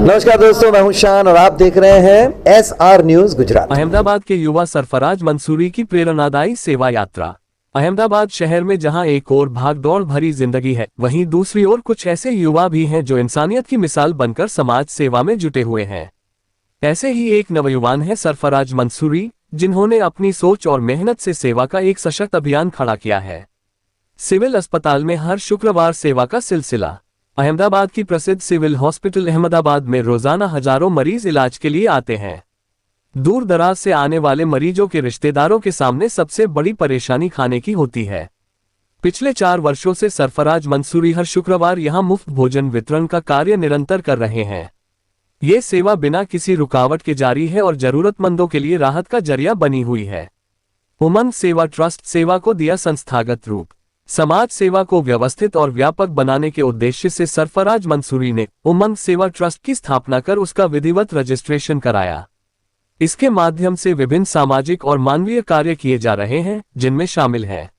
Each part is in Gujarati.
नमस्कार दोस्तों, मैं हूं शान और आप देख रहे हैं SR न्यूज गुजरात। अहमदाबाद के युवा सरफराज मंसूरी की प्रेरणादायी सेवा यात्रा। अहमदाबाद शहर में जहां एक ओर भागदौड़ भरी जिंदगी है, वहीं दूसरी ओर कुछ ऐसे युवा भी हैं जो इंसानियत की मिसाल बनकर समाज सेवा में जुटे हुए हैं। ऐसे ही एक नवयुवान है सरफराज मंसूरी, जिन्होंने अपनी सोच और मेहनत से सेवा का एक सशक्त अभियान खड़ा किया है। सिविल अस्पताल में हर शुक्रवार सेवा का सिलसिला। अहमदाबाद की प्रसिद्ध सिविल हॉस्पिटल अहमदाबाद में रोजाना हजारों मरीज इलाज के लिए आते हैं। दूर दराज से आने वाले मरीजों के रिश्तेदारों के सामने सबसे बड़ी परेशानी खाने की होती है। पिछले 4 वर्षों से सरफराज मंसूरी हर शुक्रवार यहां मुफ्त भोजन वितरण का कार्य निरंतर कर रहे हैं। ये सेवा बिना किसी रुकावट के जारी है और जरूरतमंदों के लिए राहत का जरिया बनी हुई है। उमंग सेवा ट्रस्ट सेवा को दिया संस्थागत रूप। समाज सेवा को व्यवस्थित और व्यापक बनाने के उद्देश्य से सरफराज मंसूरी ने उमंग सेवा ट्रस्ट की स्थापना कर उसका विधिवत रजिस्ट्रेशन कराया। इसके माध्यम से विभिन्न सामाजिक और मानवीय कार्य किए जा रहे हैं, जिनमें शामिल है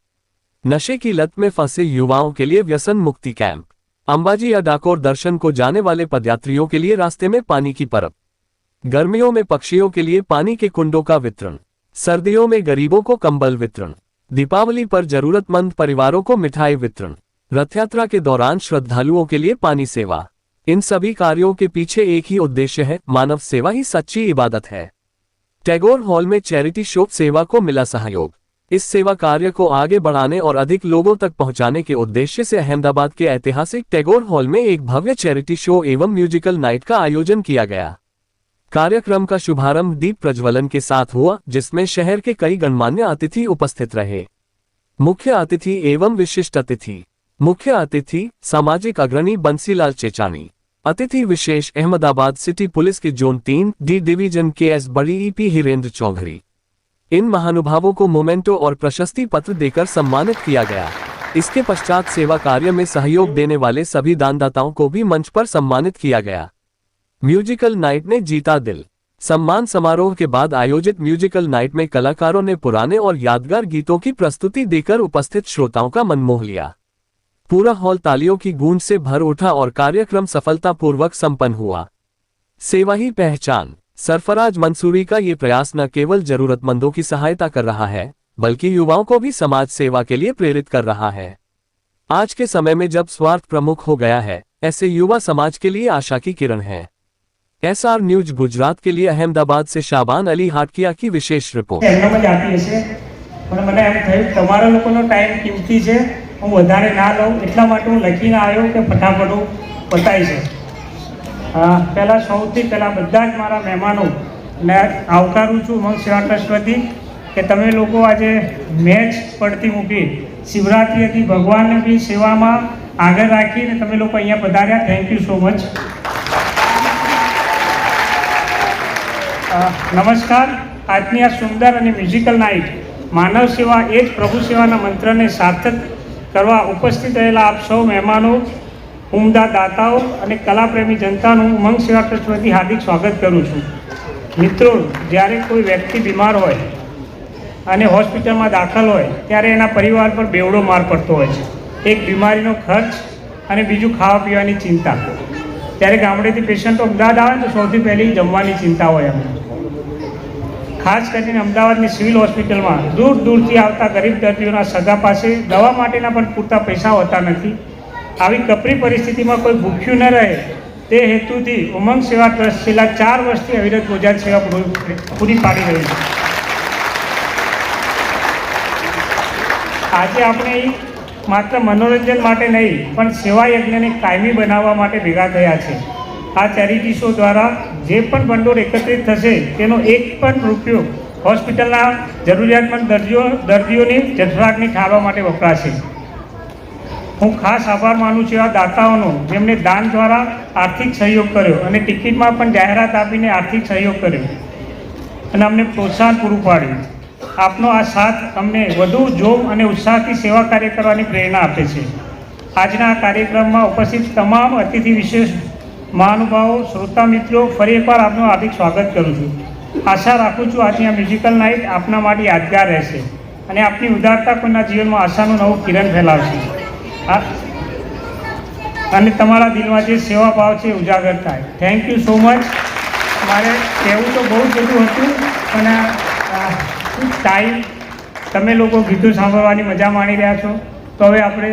नशे की लत में फंसे युवाओं के लिए व्यसन मुक्ति कैंप, अंबाजी या डाकोर दर्शन को जाने वाले पदयात्रियों के लिए रास्ते में पानी की परब, गर्मियों में पक्षियों के लिए पानी के कुंडों का वितरण, सर्दियों में गरीबों को कंबल वितरण, दीपावली पर जरूरतमंद परिवारों को मिठाई वितरण, रथ यात्रा के दौरान श्रद्धालुओं के लिए पानी सेवा। इन सभी कार्यों के पीछे एक ही उद्देश्य है, मानव सेवा ही सच्ची इबादत है। टैगोर हॉल में चैरिटी शो सेवा को मिला सहयोग। इस सेवा कार्य को आगे बढ़ाने और अधिक लोगों तक पहुंचाने के उद्देश्य से अहमदाबाद के ऐतिहासिक टैगोर हॉल में एक भव्य चैरिटी शो एवं म्यूजिकल नाइट का आयोजन किया गया। कार्यक्रम का शुभारंभ दीप प्रज्वलन के साथ हुआ, जिसमें शहर के कई गणमान्य अतिथि उपस्थित रहे। मुख्य अतिथि एवं विशिष्ट अतिथि। मुख्य अतिथि सामाजिक अग्रणी बंसीलाल चेचानी। अतिथि विशेष अहमदाबाद सिटी पुलिस के जोन 3 डी डिवीजन KS बड़ी EP हिरेंद्र चौधरी। इन महानुभावों को मोमेंटो और प्रशस्ति पत्र देकर सम्मानित किया गया। इसके पश्चात सेवा कार्य में सहयोग देने वाले सभी दानदाताओं को भी मंच पर सम्मानित किया गया। म्यूजिकल नाइट ने जीता दिल। सम्मान समारोह के बाद आयोजित म्यूजिकल नाइट में कलाकारों ने पुराने और यादगार गीतों की प्रस्तुति देकर उपस्थित श्रोताओं का मन मोह लिया। पूरा हॉल तालियों की गूंज से भर उठा और कार्यक्रम सफलतापूर्वक संपन्न हुआ। सेवा ही पहचान। सरफराज मंसूरी का ये प्रयास न केवल जरूरतमंदों की सहायता कर रहा है, बल्कि युवाओं को भी समाज सेवा के लिए प्रेरित कर रहा है। आज के समय में जब स्वार्थ प्रमुख हो गया है, ऐसे युवा समाज के लिए आशा की किरण है। SR न्यूज गुजरात के लिए अहमदाबाद से शाबान अली हाटकिया की विशेष रिपोर्ट। તમારા લોકોનો ટાઈમ કિંમતી છે, હું વધારે ના લઉં એટલા માટે હું લખીને આવ્યો કે ફટાફટ હું પતાવી છે। પહેલાં સૌથી પહેલાં બધા જ મારા મહેમાનોને આવકારું છું ઉમંગ સેવા ટ્રસ્ટ વતી કે તમે લોકો આજે મેચ પડતી મૂકી શિવરાત્રિ હતી, ભગવાનને બી સેવામાં આગળ રાખીને તમે લોકો અહીંયા પધાર્યા। Thank you so much. નમસ્કાર। આજની આ સુંદર અને મ્યુઝિકલ નાઇટ માનવ સેવા એ જ પ્રભુ સેવાના મંત્રને સાર્થક કરવા ઉપસ્થિત રહેલા આપ સૌ મહેમાનો, ઉમદા દાતાઓ અને કલાપ્રેમી જનતાનું ઉમંગ સેવા ટ્રસ્ટ વતી હાર્દિક સ્વાગત કરું છું। મિત્રો, જ્યારે કોઈ વ્યક્તિ બીમાર હોય અને હોસ્પિટલમાં દાખલ હોય ત્યારે એના પરિવાર પર બેવડો માર પડતો હોય છે। એક બીમારીનો ખર્ચ અને બીજું ખાવા પીવાની ચિંતા। ત્યારે ગામડેથી પેશન્ટો અમદાવાદ આવે તો સૌથી પહેલી જમવાની ચિંતા હોય અમને। ખાસ કરીને અમદાવાદની સિવિલ હોસ્પિટલમાં દૂર દૂરથી આવતા ગરીબ દર્દીઓના સગા પાસે દવા માટેના પણ પૂરતા પૈસા હોતા નથી। આવી કપરી પરિસ્થિતિમાં કોઈ ભૂખ્યું ન રહે તે હેતુથી ઉમંગ સેવા ટ્રસ્ટ છેલ્લા 4 વર્ષથી અવિરત ભોજન સેવા પૂરી પાડી રહ્યું છે। આજે આપણે માત્ર મનોરંજન માટે નહીં પણ સેવા યજ્ઞને કાયમી બનાવવા માટે ભેગા થયા છે। આ ચેરિટી શો દ્વારા જે પણ ભંડોળ એકત્રિત થશે તેનો એક પણ રૂપિયો હોસ્પિટલના જરૂરિયાતમંદ દર્દીઓની જઠરાગ્નિ ઠારવા માટે વપરાશે। હું ખાસ આભાર માનું છું આ દાતાઓનો, જેમણે દાન દ્વારા આર્થિક સહયોગ કર્યો અને ટિકિટમાં પણ જાહેરાત આપીને આર્થિક સહયોગ કર્યો અને અમને પ્રોત્સાહન પૂરું પાડ્યું। આપનો આ સાથ અમને વધુ જોમ અને ઉત્સાહથી સેવા કાર્ય કરવાની પ્રેરણા આપે છે। આજના આ કાર્યક્રમમાં ઉપસ્થિત તમામ અતિથિ વિશેષ મહાનુભાવો, શ્રોતા મિત્રો, ફરી એકવાર આપનું હાર્દિક સ્વાગત કરું છું। આશા રાખું છું આજની આ મ્યુઝિકલ નાઇટ આપના માટે યાદગાર રહેશે અને આપની ઉદારતા કોઈના જીવનમાં આશાનું નવું કિરણ ફેલાવશે। અને તમારા દિલમાં જે સેવા ભાવ છે એ ઉજાગર થાય. Thank you so much. મારે કહેવું તો બહુ જ બધું હતું, પણ ટાઈમ, તમે લોકો ગીતો સાંભળવાની મજા માણી રહ્યા છો, તો હવે આપણે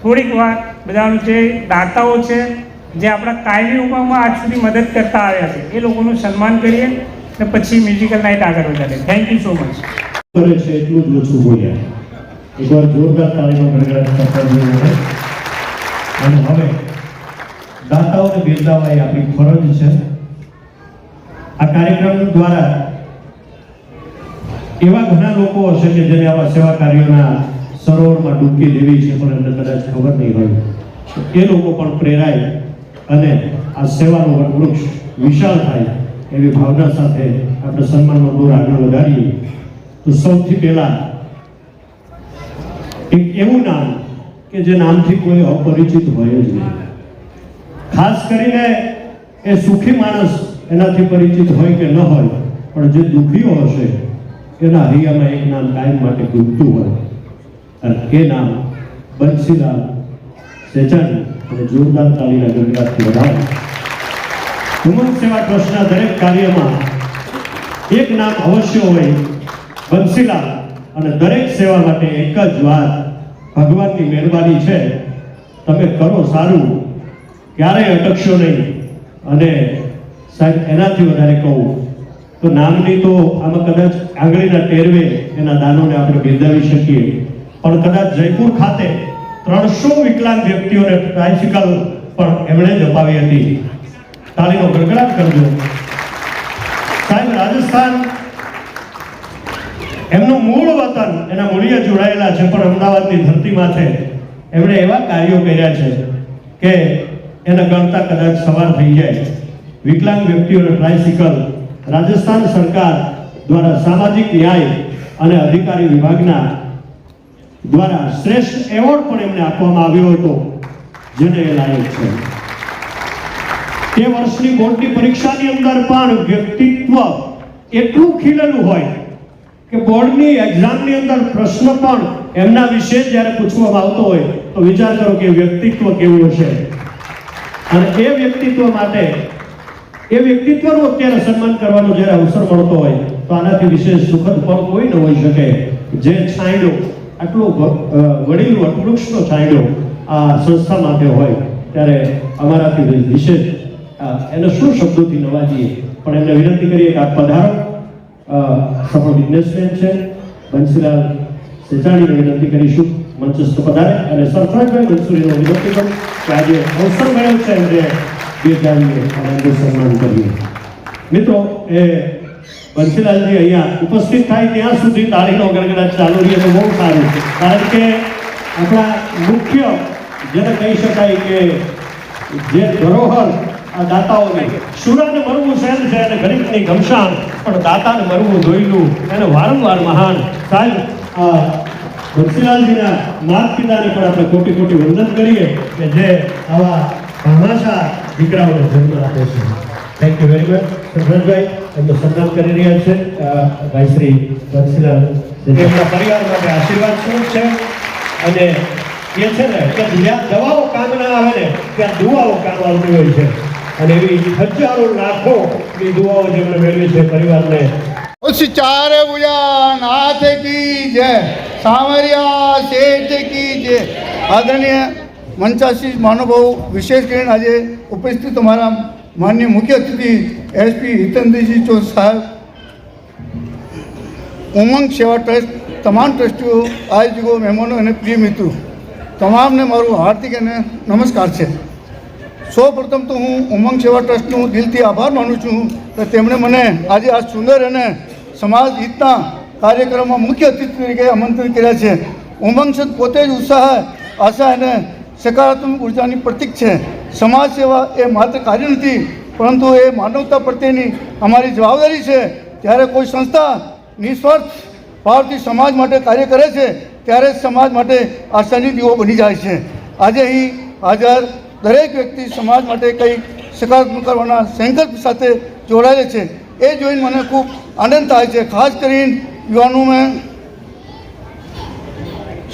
થોડીક વાર બધાનું જે દાતાઓ છે, જે આપણા કાયમી ઉમરમાં આજ સુધી મદદ કરતા આવ્યા છે, એ લોકોનું સન્માન કરીએ અને પછી મ્યુઝિકલ નાઇટ આગળ વધારીએ. Thank you so much. કરે છે એટલું જ ઓછું બોલ્યા. એકવાર જોરદાર તાળીનો ગડગડાટ કરતા જોઈએ. અને હવે દાતાઓને બિરદાવવા એ આપણી ફરજ છે. આ કાર્યક્રમ દ્વારા એવા ઘણા લોકો હશે કે જેને આવા સેવા કાર્યોના સરોવરમાં ડૂબકી દેવી છે, પણ એમને કદાચ ખબર નહીં હોય. એ લોકો પણ પ્રેરાય અને આ સેવાનું વૃક્ષ વિશાળ થાય એવી ભાવના સાથે આપણે સન્માનનો દોર આગળ વધારીએ. તો સૌથી પહેલા એક એવું નામ કે જે નામથી કોઈ અપરિચિત હોય જ નહીં. ખાસ કરીને એ સુખી માણસ એનાથી પરિચિત હોય કે ન હોય, પણ જે દુઃખીઓ હશે એના હૈયામાં એક નામ કાયમ માટે ગુંજતું હોય, અને એ નામ બંસીલાલ સેજાણી. અને જોરદાર તાળીના ગડગડાટથી વધારે. ઉમંગ સેવા ટ્રસ્ટના દરેક કાર્યમાં એક નામ અવશ્ય હોય, બંસીલાલ. અને દરેક સેવા માટે એક જ વાત, ભગવાનની મહેરબાની છે. તમે કરો સારું, ક્યારેય અટકશો નહીં. અને સાહેબ, એનાથી વધારે કહું તો નામની તો આમાં કદાચ આંગળીના ટેરવે એના દાનોને આપણે બિરદાવી શકીએ, પણ કદાચ જયપુર ખાતે 300 વિકલાંગ વ્યક્તિઓને ટ્રાયસિકલ પણ એમણે જ અપાવી હતી. તાળીનો ગડગડાટ કરજો. સાહેબ, રાજસ્થાન એમનું મૂળ વતન, એના મૂળિયા જોડાયેલા છે, પણ અમદાવાદની ધરતીમાં છે. એમણે એવા કાર્યો કર્યા છે કે એને ગણતા કદાચ સવાર થઈ જાય. વિકલાંગ વ્યક્તિઓને ટ્રાયસિકલ રાજસ્થાન સરકાર દ્વારા સામાજિક ન્યાય અને અધિકારી વિભાગના દ્વારા શ્રેષ્ઠ એવોર્ડ પણ એમને આપવામાં આવ્યો હતો, જેને એ લાયક છે. તે વર્ષની બોર્ડની પરીક્ષાની અંદર પણ વ્યક્તિત્વ એટલું ખીલેલું હોય કે બોર્ડની એક્ઝામની અંદર પ્રશ્ન પણ એમના વિશે જ્યારે પૂછવામાં આવતો હોય તો વિચાર કરો કે વ્યક્તિત્વ કેવું હશે. અને એ વ્યક્તિત્વ માટે, એ વ્યક્તિત્વનું અત્યારે સન્માન કરવાનો જ્યારે અવસર મળતો હોય તો આનાથી વિશેષ સુખદ પળ કોઈ ન હોઈ શકે. જે છાંયડો, આટલો વડીલ વટવૃક્ષનો છાંયડો આ સંસ્થા માટે હોય, ત્યારે અમારાથી વિશેષ એને શું શબ્દોથી નવાજીએ, પણ એમને વિનંતી કરીએ કે આપ પધારો. સફળ બિઝનેસમેન છે બંસીલાલ સેજાણીને વિનંતી કરીશું મંચસ્થ પધારે. અને સરફરાજભાઈ મંસૂરીને વિનંતી કરું કે આજે અવસર મળ્યો છે એમને બિરદાવીએ અને એમનું સન્માન કરીએ. મિત્રો, એ બંસીલાલજી અહીંયા ઉપસ્થિત થાય ત્યાં સુધી તાળીનો ગડગડાટ ચાલુ રહે તો બહુ સારું. કારણ કે આપણા મુખ્ય જેને કહી શકાય કે જે ધરોહર આ દાતાઓની, શુરાને મરવું સહેલ છે અને ગરીબની ઘમસાણ, પણ દાતાને મરવું જોયેલું એને વારંવાર મહાન. સાહેબ, બંસીલાલજીના માતા પિતાને પણ આપણે કોટી કોટી વંદન કરીએ કે જે આવા ભામાશા દીકરાઓને જન્મ આપે છે. Thank you very much. સરફરાજભાઈ એમનું સન્માન કરી રહ્યા છે ભાઈ શ્રી બંસીલાલ. એમના પરિવાર માટે આશીર્વાદ સ્વરૂપ છે. અને એ છે ને કે જ્યાં દવાઓ કામ ના આવે ને ત્યાં દુઆઓ કામ આવતી હોય છે. અને એવી હજારો લાખો ની દુઆઓ જેમણે મેળવી છે પરિવારને. उस चार भुजा नाथ की जय, सांवरिया सेठ की जय. आदरणीय મંચાશી મહાનુભાવ, વિશેષ કરીને આજે ઉપસ્થિત અમારા માન્ય મુખ્ય અતિથિ એસપી હિતેન્દ્રજી ચૌ સાહેબ, ઉમંગ સેવા ટ્રસ્ટ, તમામ ટ્રસ્ટીઓ, આયોજકો, મહેમાનો અને પ્રિય મિત્રો, તમામને મારું હાર્દિક અને નમસ્કાર છે. સૌ પ્રથમ તો હું ઉમંગ સેવા ટ્રસ્ટનો દિલથી આભાર માનું છું કે તેમણે મને આજે આ સુંદર અને સમાજ હિતના કાર્યક્રમમાં મુખ્ય અતિથિ તરીકે આમંત્રિત કર્યા છે. ઉમંગ છે પોતે જ ઉત્સાહ, આશા અને સકારાત્મક ઉર્જાની પ્રતીક છે. સમાજ સેવા એ માત્ર કાર્ય નથી, પરંતુ એ માનવતા પ્રત્યેની અમારી જવાબદારી છે. જ્યારે કોઈ સંસ્થા નિસ્વાર્થ ભાવથી સમાજ માટે કાર્ય કરે છે ત્યારે સમાજ માટે આશાની દીવો બની જાય છે. આજે અહીં હાજર દરેક વ્યક્તિ સમાજ માટે કંઈક સકારાત્મક કરવાના સંકલ્પ સાથે જોડાયેલ છે. એ જોઈને મને ખૂબ આનંદ થાય છે. ખાસ કરીને યુવાનોમાં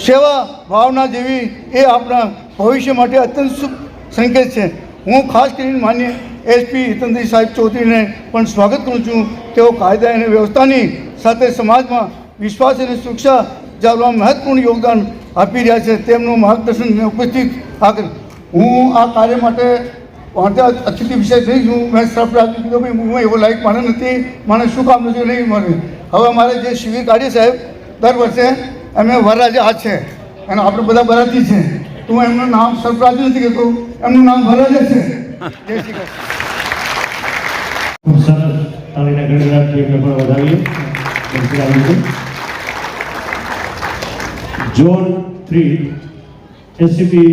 સેવા ભાવના જેવી એ આપણા ભવિષ્ય માટે અત્યંત સંકેત છે. હું ખાસ કરીને માન્ય એસપી હિતેન્દ્ર સાહેબ ચૌધરીને પણ સ્વાગત કરું છું. તેઓ કાયદા અને વ્યવસ્થાની સાથે સમાજમાં વિશ્વાસ અને સુરક્ષા જાળવવામાં મહત્વપૂર્ણ યોગદાન આપી રહ્યા છે. તેમનું માર્ગદર્શન ઉપસ્થિત આગળ હું આ કાર્ય માટે અતિથિ વિષય થઈ છું. મેં સરપ્રાઈઝ કીધું ભાઈ હું એવો લાયક માણસ નથી, મને શું કામ નથી નહીં મળે. હવે અમારે જે શિબિર કાઢી સાહેબ દર વર્ષે અમે વરરાજા આ છે અને આપણે બધા બરાતી છે, તો હું એમનું નામ સરપ્રાઈઝ નથી કહેતો, એમનું નામ વરરાજા છે. જય શ્રી કૃષ્ણ. ખૂબ સરસ તાલીના ગણરાજથી એમને પણ વધાવીએ. ઝોન 3 એસીપી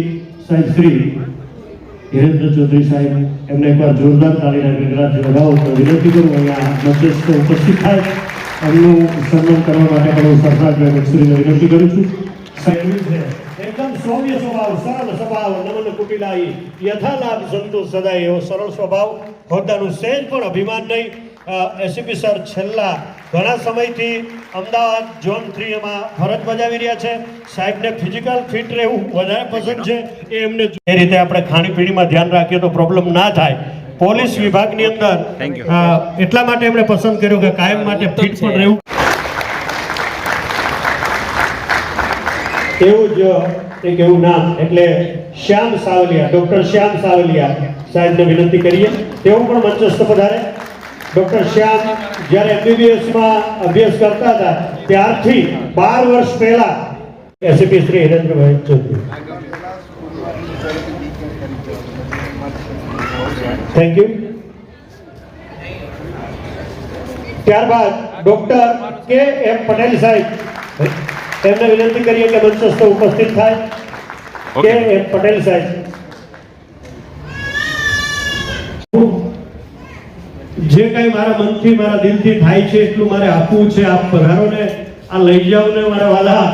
સાહેબ શ્રી હિરેન્દ્ર ચૌધરી સાહેબ એમને એકવાર જોરદાર તાલીના ગણરાજથી વધાવો તો વિનંતી કરું અહીંયા મધ્યસ્થ ઉપસ્થિત થાય. એમનું સન્માન કરવા માટે પણ હું સરફરાજભાઈ મનસુરીને વિનંતી કરું છું. સાહેબ એકદમ સૌમ્ય સ્વભાવ, સરળ સ્વભાવ, નમન કુટિલાઈ યથાલાભ સંતોષ સદાય એવો સરળ સ્વભાવ, હોદ્દાનું સહેજ પણ અભિમાન નહીં. એસીપી સર છેલ્લા ઘણા સમયથી અમદાવાદ ઝોન 3 માં ફરજ બજાવી રહ્યા છે. સાહેબને ફિઝિકલ ફિટ રહેવું વધારે પસંદ છે. એ એમને એ રીતે આપણે ખાણીપીણીમાં ધ્યાન રાખીએ તો પ્રોબ્લેમ ના થાય. પોલીસ વિભાગની અંદર એટલા માટે એમણે પસંદ કર્યું કે કાયમ માટે ફિટ પણ રહેવું. એવું જ એક એવું નામ એટલે શ્યામ સાવલિયા, ડોક્ટર શ્યામ સાવલિયા સાહેબને વિનંતી કરીએ તેઓ પણ મંચસ્થ પધારે. ડોક્ટર શ્યામ જ્યારે એમબીબીએસમાં અભ્યાસ કરતા હતા ત્યારથી 12 વર્ષ પહેલા એસીપી શ્રી હિરેન્દ્રભાઈ ચૌધરી. Thank you. ત્યારબાદ ડોક્ટર કે એમ પટેલ સાહેબ એમને વિનંતી કરીએ કે મંચસ્થ ઉપસ્થિત થાય. કે એમ પટેલ સાહેબ જે કઈ મારા મનથી મારા દિલથી થાય છે એટલું મારે આપવું છે. આપ પધારો ને આ લઈ જાઓ ને મારા વાલા.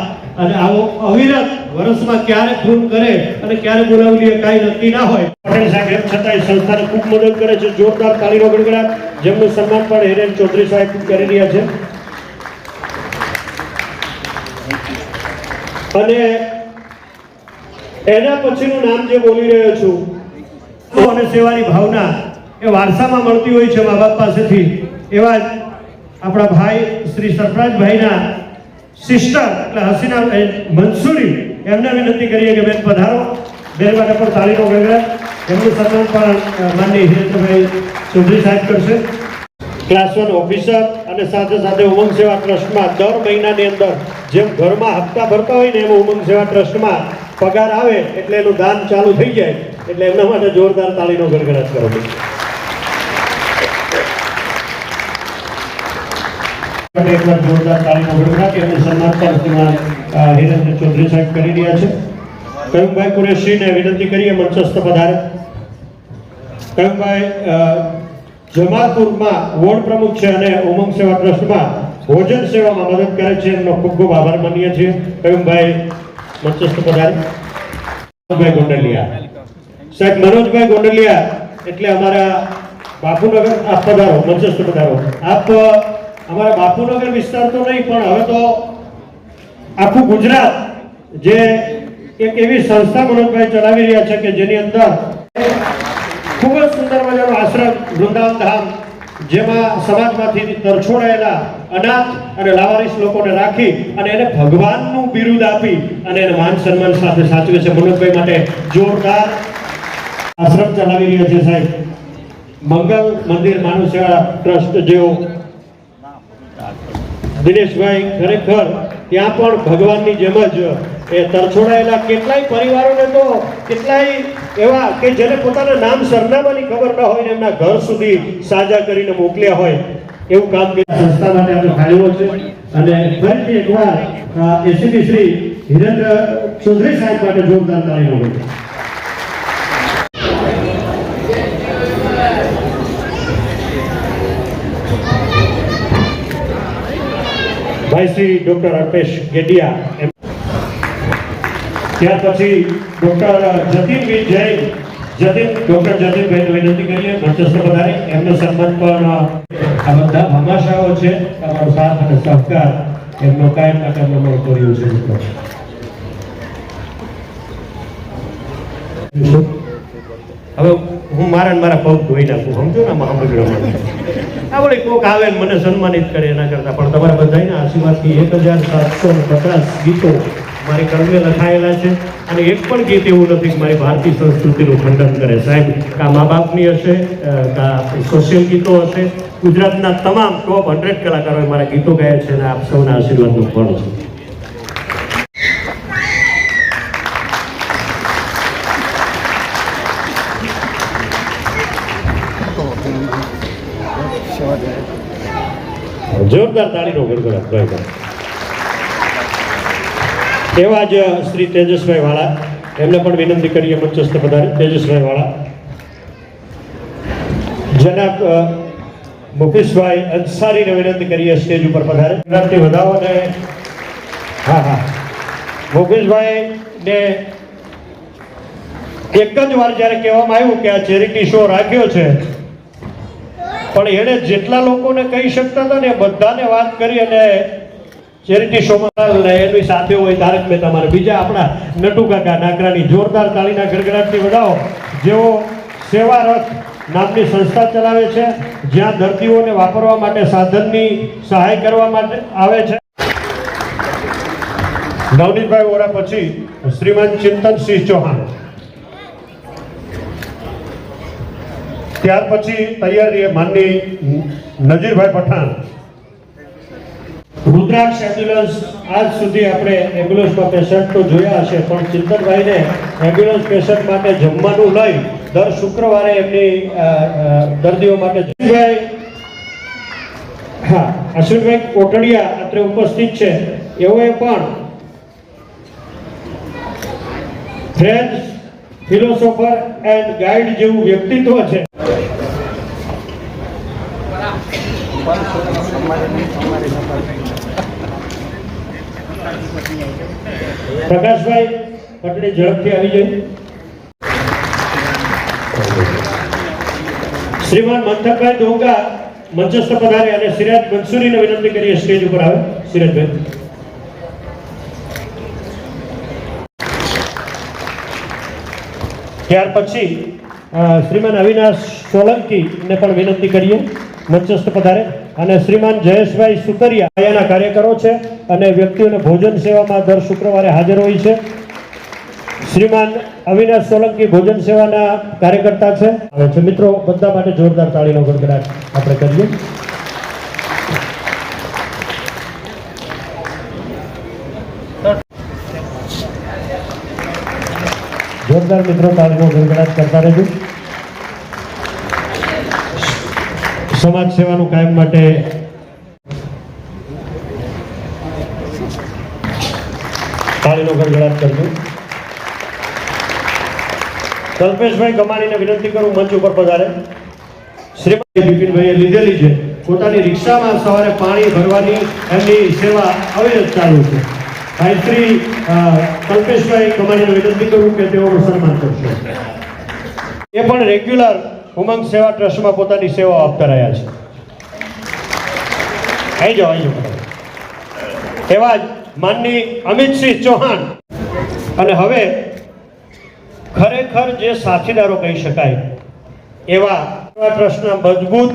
અને આવો અવિરત વર્ષમાં ક્યારે ફોન કરે અને ક્યારે બોલાવી લે કાંઈ નક્કી ના હોય. પટેલ સાહેબ એમ છતાંય સંસ્થાને ખૂબ મદદ કરે છે. જોરદાર તાળીનો ગડગડાટ. જેમનું સન્માન પણ હિરેન ચૌધરી સાહેબ કરી રહ્યા છે. અને એના પછીનું નામ જે બોલી રહ્યો છું અને સેવાની ભાવના એ વારસામાં મળતી હોય છે મા બાપ પાસેથી. એવા જ આપણા ભાઈ શ્રી સરફરાજભાઈના સિસ્ટર એટલે હસીના મંસૂરી એમને વિનંતી કરીએ કે બેન પધારો. બેન માટે પણ તાળીનો ગણગડાટ. એમનું સન્માન પણ માનનીય હિરેન્દ્રભાઈ ચૌધરી સાહેબ કરશે. ક્લાસ 1 ઓફિસર અને સાથે સાથે ઉમંગ સેવા ટ્રસ્ટમાં દર મહિનાની અંદર જેમ ઘરમાં હપ્તા ભરતા હોય ને એમ ઉમંગ સેવા ટ્રસ્ટમાં પગાર આવે એટલે એનું દાન ચાલુ થઈ જાય. એટલે એમના માટે જોરદાર તાળીનો ગણગડાટ કરો. એકવાર જોરદાર તાળીનો ગણગડાટ. એમનું સન્માન પણ હિરેન્દ્ર ચૌધરી સાહેબ કરી રહ્યા છે. કયુમભાઈ કુરેશીને વિનંતી કરીએ મંચસ્થ પધારે. કયુમભાઈ જમાલપુરમાં વોર્ડ પ્રમુખ છે અને ઉમંગ સેવા ટ્રસ્ટમાં ભોજન સેવામાં મદદ કરે છે. એમનો ખૂબ ખૂબ આભાર માનીએ છીએ. કયુમભાઈ મંચસ્થ પધારે. મનોજભાઈ ગોંડલિયા સાહેબ. મનોજભાઈ ગોંડલિયા એટલે અમારા બાપુનગર. આપ પધારો, મંચસ્થ પધારો. આપ અમારા બાપુનગર વિસ્તાર તો નહીં પણ હવે તો આખું ગુજરાત જે એક એવી સંસ્થા મનોજભાઈ ચલાવી રહ્યા છે કે જેની અંદર ખૂબ જ સુંદર મજાનો આશ્રમ વૃંદાવન ધામ જેમાં સમાજમાંથી તરછોડાયેલા અનાથ અને લાવારીસ લોકોને રાખી અને એને ભગવાનનું બિરુદ આપી અને એને માન સન્માન સાથે સાચવે છે. મનોજભાઈ માટે જોરદાર આશ્રમ ચલાવી રહ્યા છે સાહેબ. મંગલ મંદિર માનવ સેવા ટ્રસ્ટ જેવો દિનેશભાઈ ખરેખર ત્યાં પણ ભગવાનની જેમ જ એ તરછોડાયેલા કેટલાય પરિવારોને તો કેટલાય એવા કે જેને પોતાના નામ સરનામાની ખબર ન હોય ને એમના ઘર સુધી સાજા કરીને મોકલ્યા હોય એવું કામ સંસ્થા માટે આપણે ફાળવ્યો છે. અને ફરીથી એકવાર એસીપી શ્રી હિરેન્દ્ર ચૌધરી સાહેબ માટે જોરદાર તાળીનો ગણગડાટ. ભાઈ શ્રી ડોક્ટર અલ્પેશ ગેડિયા. ત્યાર પછી ડોક્ટર જતીનભાઈ જૈન. ડોક્ટર જતીનભાઈને વિનંતી કરીએ મંચસ્થ પધારે. એમનું સન્માન પણ આ બધા ભામાશાઓ છે. તમારો સાથ અને સહકાર એમનો કાયમ માટે અમને મળતો રહ્યો છે. મિત્રો હવે હું મારા પગ ધોઈ નાખું, સમજો ને આમાં સામગ્રીમાં આ વળી કોક આવે ને મને સન્માનિત કરે એના કરતાં પણ તમારા બધાના આશીર્વાદથી 1750 ગીતો મારી કલમે લખાયેલા છે અને એક પણ ગીત એવું નથી કે મારી ભારતીય સંસ્કૃતિનું ખંડન કરે. સાહેબ, કા મા બાપની હશે, કા સોશિયલ ગીતો હશે, ગુજરાતના તમામ ટોપ 100 કલાકારોએ મારા ગીતો ગાયા છે અને આપ સૌના આશીર્વાદનું ફળ છે. જોરદાર તાળીનો ગડગડાટ ભાઈ. એવા જ શ્રી તેજસભાઈ વાળા, એમને પણ વિનંતી કરીએ મંચસ્થ પધારે. તેજસભાઈ વાળા, જનાબ મુકેશભાઈ અંસારીને વિનંતી કરીએ સ્ટેજ ઉપર પધારે. વિનંતી વધાવો ને હા મુકેશભાઈને એક જ વાર જ્યારે કહેવામાં આવ્યું કે આ ચેરિટી શો રાખ્યો છે, પણ એણે જેટલા લોકોને કહી શકતા હતા ને બધાને વાત કરી અને ચેરિટી શોમાં એની સાથે હોય તારક મહેતા, મારે બીજા આપણા નટુ કાકા નાકરાની જોરદાર તાળીના ગડગડાટથી વધાવો, જેઓ સેવા રથ નામની સંસ્થા ચલાવે છે, જ્યાં દર્દીઓને વાપરવા માટે સાધનની સહાય કરવા માટે આવે છે. નવનીતભાઈ વોરા પછી શ્રીમાન ચિંતનસિંહ ચૌહાણ, ત્યાર પછી તૈયાર રહીએ માનની નજીરભાઈ પઠાણ. રુદ્રાક્ષ એમ્બ્યુલન્સ, આજ સુધી આપણે એમ્બ્યુલન્સમાં પેશન્ટ તો જોયા હશે, પણ ચિંતનભાઈને એમ્બ્યુલન્સ પેશન્ટ માટે જમવાનું લઈ દર શુક્રવારે એમની દર્દીઓ માટે અશ્વિનભાઈ કોટડિયા અત્રે ઉપસ્થિત છે. એઓએ પણ ફ્રેન્ડ, ફિલોસોફર એન્ડ ગાઈડ જેવું વ્યક્તિત્વ છે. પ્રકાશભાઈ પટણી ઝડપથી આવી જાય. શ્રીમાન મંથકભાઈ ડોંગા મંચસ્થ પધારે અને સિરાજ મંસૂરીને વિનંતી કરીએ સ્ટેજ ઉપર આવે. સિરાજભાઈ. ત્યાર પછી શ્રીમાન અવિનાશ સોલંકીને પણ વિનંતી કરીએ મંચસ્થ પધારે અને શ્રીમાન જયેશભાઈ સુતરિયા અહીંયાના કાર્યકરો છે અને વ્યક્તિઓને ભોજન સેવામાં દર શુક્રવારે હાજર હોય છે. શ્રીમાન અવિનાશ સોલંકી ભોજન સેવાના કાર્યકર્તા છે. આવે છે મિત્રો, બધા માટે જોરદાર તાળીનો ગડગડાટ આપણે કરીએ. જોરદાર મિત્રો તાળીનો ગડગડાટ કરતા રહેજો. સમાજ સેવાનું કાયમ માટે તાળીનો ગડગડાટ કરજો. કલ્પેશભાઈ ગમાણીને વિનંતી કરું મંચ ઉપર પધારે. શ્રીમતી બિપિનભાઈએ લીધેલી છે. પોતાની રિક્ષામાં સવારે પાણી ભરવાની એમની સેવા અવિરત ચાલુ છે. ભાઈ શ્રી કલ્પેશભાઈ ગમાણીને વિનંતી કરું કે તેઓનું સન્માન કરશે. એ પણ રેગ્યુલર ઉમંગ સેવા ટ્રસ્ટમાં પોતાની સેવાઓ આપતા રહ્યા છે. આવી જાઓ. એવા જ માનની અમિતસિંહ ચૌહાણ, અને હવે ખરેખર જે સાથીદારો કહી શકાય એવા ટ્રસ્ટના મજબૂત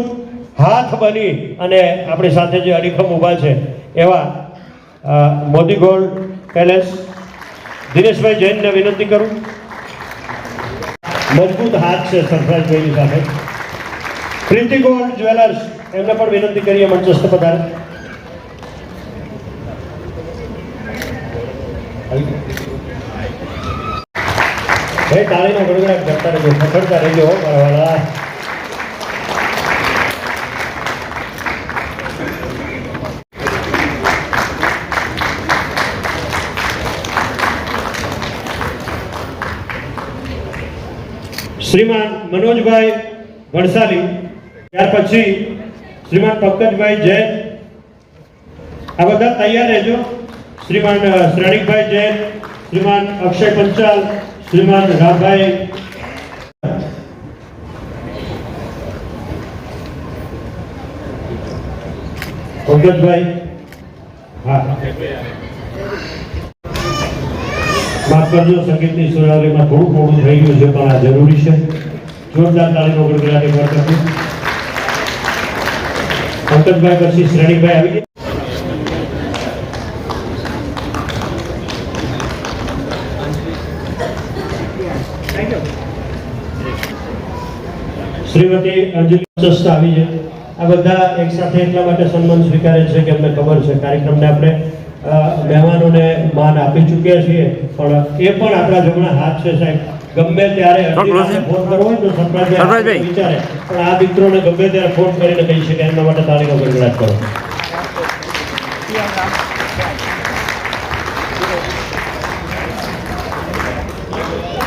હાથ બની અને આપણી સાથે જે અડીખમ ઊભા છે એવા મોદી ગોલ્ડ પેલેસ દિનેશભાઈ જૈનને વિનંતી કરું. મજબૂત હાથ છે સરફરાજભાઈની સાથે. પ્રીતિ ગોલ્ડ જ્વેલર્સ, એમને પણ વિનંતી કરીએ મંચસ્થ પધારે. ભાઈ તાળીનો ગડગડાટ કરતા રહેજો, પકડતા રહેજો મારા વાળા. શ્રીમાન મનોજભાઈ વણસાલી, ત્યાર પછી શ્રીમાન પંકજભાઈ જૈન. આ બધા તૈયાર રહેજો. શ્રીમાન શ્રેણિકભાઈ જૈન, શ્રીમાન અક્ષય પંચાલ, શ્રીમાન રામભાઈ પંકજભાઈ. હા, માફ કરજો, સંગીતની સુનાવણીમાં થોડું મોડું થઈ ગયું છે, પણ આ જરૂરી છે. જોરદાર તાળીનો ગડગડાટ એકવાર કરજો. પંકજભાઈ પછી શ્રેણીભાઈ આવી ગયા. શ્રીમતી અંજલિ સંસ્થા આવી છે. આ બધા એક સાથે એટલા માટે સન્માન સ્વીકારે છે કે અમને ખબર છે કાર્યક્રમને આપણે મહેમાનોને માન આપી ચૂક્યા છીએ, પણ એ પણ આપણા જમણા હાથ છે સાહેબ. ગમે ત્યારે ફોન કરવો હોય તો સરપ્રાઈઝ વિચારે, પણ આ મિત્રોને ગમે ત્યારે ફોન કરીને કહી શકે એમના માટે તાળીનો ગડગડાટ કરો.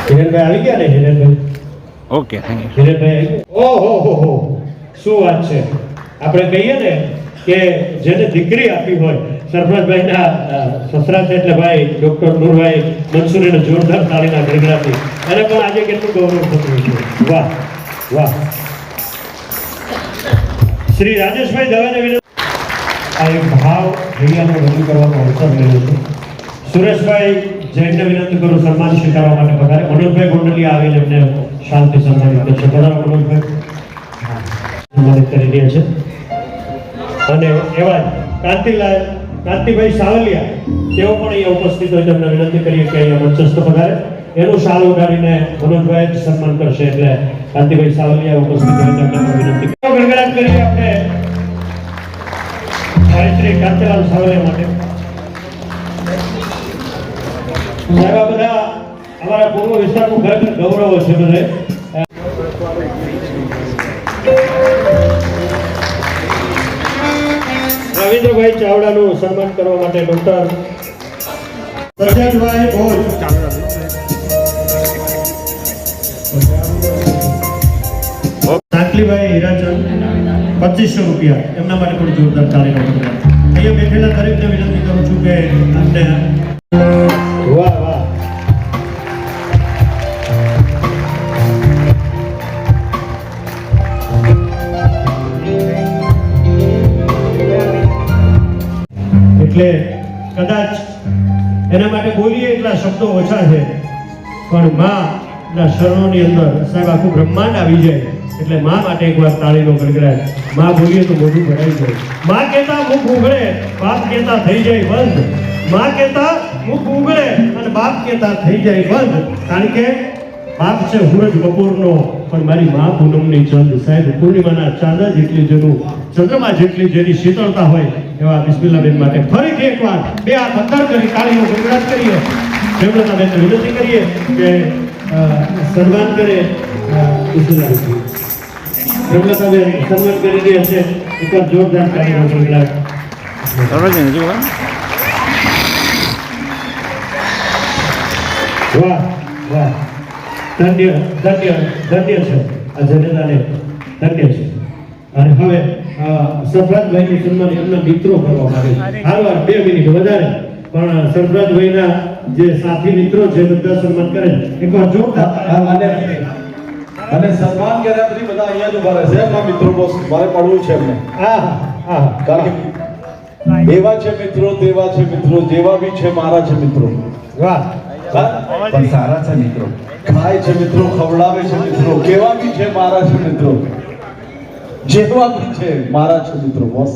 હિરેનભાઈ આવી ગયા ને? હિરેનભાઈ ઓકે, થેન્ક યુ. હિરેનભાઈ ઓહો શું વાત છે. આપણે કહીએ ને કે જેને દીકરી આપી હોય, સરફરાજભાઈના સસરા છે એટલે ભાઈ ડોક્ટર નૂરભાઈ મંસૂરીને જોરદાર તાળીના ગડગડાટથી અને પણ આજે કેટલું ગૌરવ થતું છે. વાહ વાહ. શ્રી રાજેશભાઈ દવેને વિનંતી આ એક ભાવ હૈયાનો રજૂ કરવાનો અવસર મળ્યો છે. સુરેશભાઈ જૈનને વિનંતી કરું સન્માન સ્વીકારવા માટે પધારે. મનોજભાઈ ગોંડલિયા આવીને એમને શાંતિ સન્માનિત કરશે. પધારો મનોજભાઈ. સન્માનિત કરી રહ્યા છે. અને એવા કાંતિભાઈ સાવલિયા તેઓ પણ અહીંયા ઉપસ્થિત હોય તેમને વિનંતી કરીએ કે અહીંયા મંચસ્થ પધારે. એનું શાલ ઉડાડીને મનોજભાઈ જ સન્માન કરશે, એટલે કાંતિભાઈ સાવલિયા ઉપસ્થિત હોય તેમને વિનંતી ગડગડાટ કરીએ આપણે શ્રી કાંતિલાલ સાવલિયા માટે. સાહેબ આ બધા અમારા પૂર્વ વિસ્તારનું ખરેખર ગૌરવ છે બધે. રવિન્દ્રભાઈ ચાવડાનું સન્માન કરવા માટે ડોક્ટર સજ્જનભાઈ ભોજ. સાંકલીભાઈ હીરાચંદ 2500 રૂપિયા એમના માટે પણ જોરદાર તાળીનો ગડગડાટ. અહીંયા બેઠેલા દરેકને વિનંતી કરું છું કે અમને વાહ વાહ. એટલે કદાચ એના માટે બોલીએ એટલા શબ્દો ઓછા છે, પણ માના શરણોની અંદર સાહેબ આખું બ્રહ્માંડ આવી જાય. એટલે મા માટે એકવાર તાળીનો ગડગડાટ. મા બોલીએ તો મોઢું ભરાઈ જાય. મા કહેતા મુખ ઉઘડે, બાપ કહેતા થઈ જાય બંધ. મા કહેતા મુખ ઉઘડે અને બાપ કહેતા થઈ જાય બંધ. કારણ કે બાપ છે સૂરજ બપોરનો, પણ મારી મા પૂનમની ચંદ. સાહેબ પૂર્ણિમાના ચાંદા જેટલી જેનું, ચંદ્રમા જેટલી જેની શીતળતા હોય એવા બિસ્મિલ્લાહબેન માટે ફરીથી એકવાર બે હાથ અંદર કરી તાળીનો ગડગડાટ કરીએ. પ્રેમલતાબેનને વિનંતી કરીએ કે સન્માન કરે. બિસ્મિલ્લાહ. પ્રેમલતાબેન સન્માન કરી રહ્યા છે. એકવાર જોરદાર તાળીનો ગડગડાટ. વાહ વાહ. ધન્ય ધન્ય ધન્ય છે આ જનતાને, ધન્ય છે. અને હવે સરફરાજભાઈનું સન્માન એમના મિત્રો કરવા માંગે છે. હારવાર 2 મિનિટ વધારે, પણ સરફરાજભાઈના જે સાથી મિત્રો છે બધા સન્માન કરે. એકવાર જોરદાર અને સન્માન કર્યા પછી બધા અહીંયા જ ઉભા રહેશે. એમના મિત્રો મારે મળવું છે એમને. એવા છે મિત્રો, તેવા છે મિત્રો, જેવા બી છે મારા છે મિત્રો. વાહ. પણ સારા છે મિત્રો, ખાય છે મિત્રો, ખવડાવે છે મિત્રો, કેવા બી છે મારા છે મિત્રો, જેવા બી છે મારા છે મિત્રો. બોસ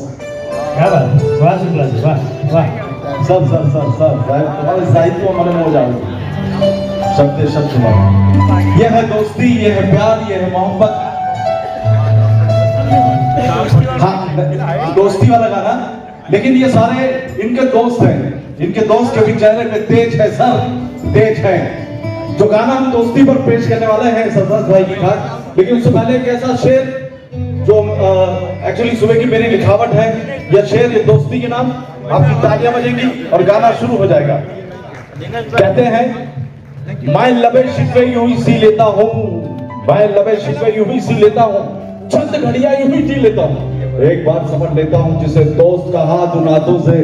વાહ વાહ શુક્લાજી, વાહ વાહ. સર तुम्हारे साहित्य में મને મોજ આવે. शब्द ये है दोस्ती, ये है प्यार, ये है मोहब्बत. हाँ, दोस्ती वाला गाना. लेकिन ये सारे इनके दोस्त हैं. इनके दोस्त के भी चेहरे पे तेज है सर, तेज है. जो गाना हम दोस्ती पर पेश करने वाले हैं सरफराज भाई की खास. लेकिन उससे पहले एक ऐसा शेर जो एक्चुअली सुबह की मेरी लिखावट है. यह शेर, ये दोस्ती के नाम. आपकी तालियां बजेंगी और गाना शुरू हो जाएगा. कहते हैं मैं लबे शिकवे यूं ही सी लेता हूँ, मैं लबे शिकवे यूं ही सी लेता हूँ, चंद घड़ियां यूं ही जी लेता हूँ. एक बात समझ लेता हूँ, जिसे दोस्त कहा तो नातों से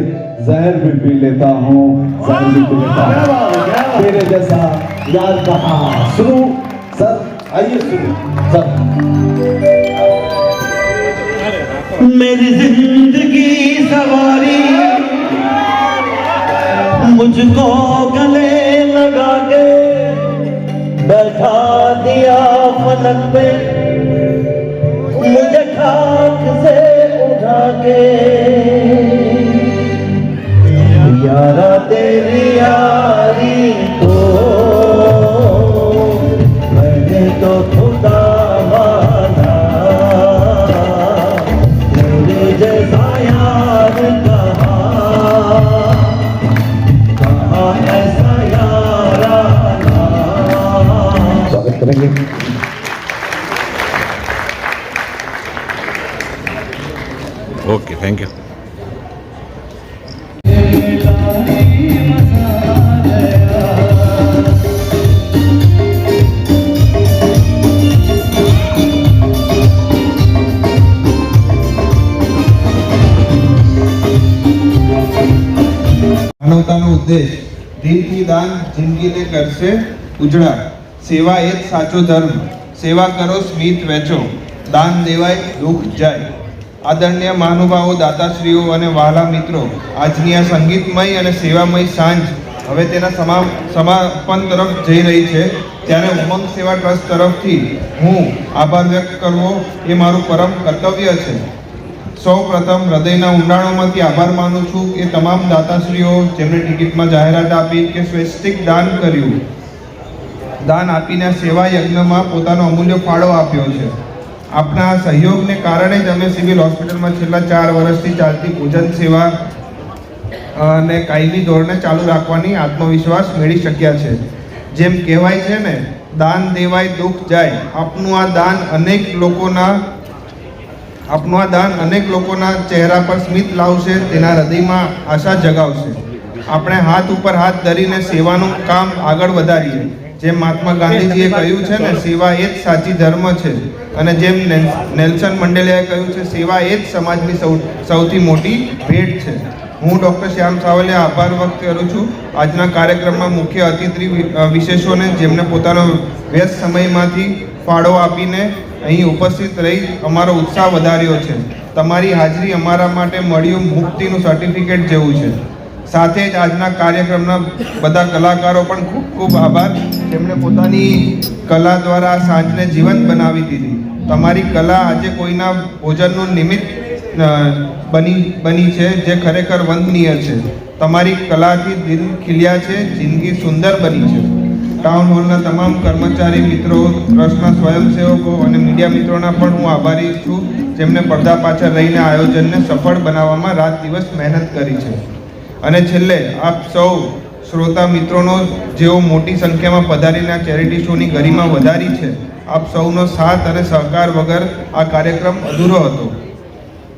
जहर भी पी लेता हूँ, जहर भी पी लेता हूँ. तेरे जैसा यार कहाँ. सुनो सर, आइए सुनो सर. मेरी जिंदगी सवारी मुझको गले लगा के बैठा दिया फलक पे मुझे खाक से उठा के यारा तेरी यारी को मैंने तो खुदा माना, मेरे जैसा यार कहाँ ऐसा याराना। स्वागत करेंगे। Okay, thank you. માનવતાનો ઉદ્દેશ દિલથી દાન જિંદગીને કરશે ઉજળા, સેવા એ જ સાચો ધર્મ, સેવા કરો સ્મિત વેચો, દાન દેવાય દુઃખ જાય। આદરણીય મહાનુભાવો, દાતાશ્રીઓ અને વહાલા મિત્રો, આજની આ સંગીતમય અને સેવામય સાંજ હવે તેના સમાપન તરફ જઈ રહી છે, ત્યારે ઉમંગ સેવા ટ્રસ્ટ તરફથી હું આભાર વ્યક્ત કરવો એ મારું પરમ કર્તવ્ય છે। સૌ પ્રથમ હૃદયના ઊંડાણોમાંથી આભાર માનું છું કે તમામ દાતાશ્રીઓ જેમણે ટિકિટમાં જાહેરાત આપી કે સ્વૈચ્છિક દાન કર્યું, દાન આપીને સેવા યજ્ઞમાં પોતાનો અમૂલ્ય ફાળો આપ્યો છે। આપના સહયોગને કારણે જ અમે સિવિલ હોસ્પિટલમાં છેલ્લા 4 વર્ષથી ચાલતી ભોજન સેવા અને કાયમી ધોરણે ચાલુ રાખવાની આત્મવિશ્વાસ મેળવી શક્યા છે। જેમ કહેવાય છે ને, દાન દેવાય દુઃખ જાય। આપનું આ દાન અનેક લોકોના ચહેરા પર સ્મિત લાવશે, તેના હૃદયમાં આશા જગાવશે। આપણે હાથ ઉપર હાથ ધરીને સેવાનું કામ આગળ વધારીએ। જેમ મહાત્મા ગાંધીજીએ કહ્યું છે ને, સેવા એ જ સાચી ધર્મ છે, અને જેમ નેલ્સન મંડેલાએ કહ્યું છે, સેવા એ જ સમાજની સૌથી મોટી ભેટ છે। હું ડૉક્ટર શ્યામ સાવલિયા આભાર વ્યક્ત કરું છું આજના કાર્યક્રમમાં મુખ્ય અતિથિ વિશેષોને, જેમને પોતાનો વ્યસ્ત સમયમાંથી ફાળો આપીને અહીં ઉપસ્થિત રહી અમારો ઉત્સાહ વધાર્યો છે। તમારી હાજરી અમારા માટે મળ્યું મુક્તિનું સર્ટિફિકેટ જેવું છે। સાથે જ આજના કાર્યક્રમના બધા કલાકારો પણ ખૂબ ખૂબ આભાર, જેમણે પોતાની કલા દ્વારા આ સાંજને જીવંત બનાવી દીધી। તમારી કલા આજે કોઈના ભોજનનું નિમિત્ત બની છે, જે ખરેખર વંદનીય છે। તમારી કલાથી દિલ ખીલ્યા છે, જિંદગી સુંદર બની છે। ટાઉન હોલના તમામ કર્મચારી મિત્રો, ટ્રસ્ટના સ્વયંસેવકો અને મીડિયા મિત્રોના પણ હું આભારી છું, જેમણે પડદા પાછળ રહીને આયોજનને સફળ બનાવવામાં રાત દિવસ મહેનત કરી છે। અને છેલ્લે આપ સૌ શ્રોતા મિત્રોનો, જેઓ મોટી સંખ્યામાં પધારીને આ ચેરિટી શોની ગરિમા વધારી છે, આપ સૌનો સાથ અને સહકાર વગર આ કાર્યક્રમ અધૂરો હતો।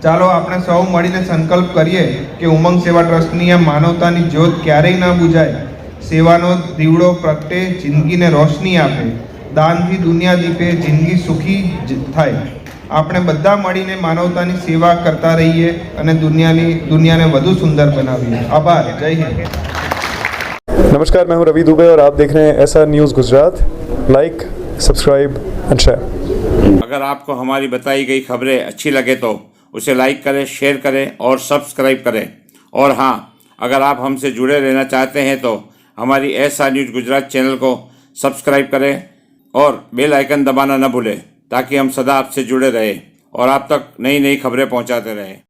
ચાલો આપણે સૌ મળીને સંકલ્પ કરીએ કે ઉમંગ સેવા ટ્રસ્ટની આ માનવતાની જ્યોત ક્યારેય ન બુઝાય, સેવાનો દીવડો પ્રગટે, જિંદગીને રોશની આપે, દાનથી દુનિયા દીપે, જિંદગી સુખી થાય। આપણે બધા મળીને માનવતાની સેવા કરતા રહીએ અને દુનિયાને વધુ સુંદર બનાવીએ। આભાર, જય હિન્દ। नमस्कार, मैं हूं रवि दुबे और आप देख रहे हैं SR news Gujarat. Like, subscribe and share. अगर आपको हमारी बताई गई खबरें अच्छी लगे तो उसे लाइक करें, शेयर करें और सब्सक्राइब करें। और हाँ, अगर आप हमसे जुड़े रहना चाहते हैं तो हमारी SR न्यूज़ गुजरात चैनल को सब्सक्राइब करें और बेल आइकन दबाना न भूलें, ताकि हम सदा आपसे जुड़े रहें और आप तक नई नई खबरें पहुंचाते रहें।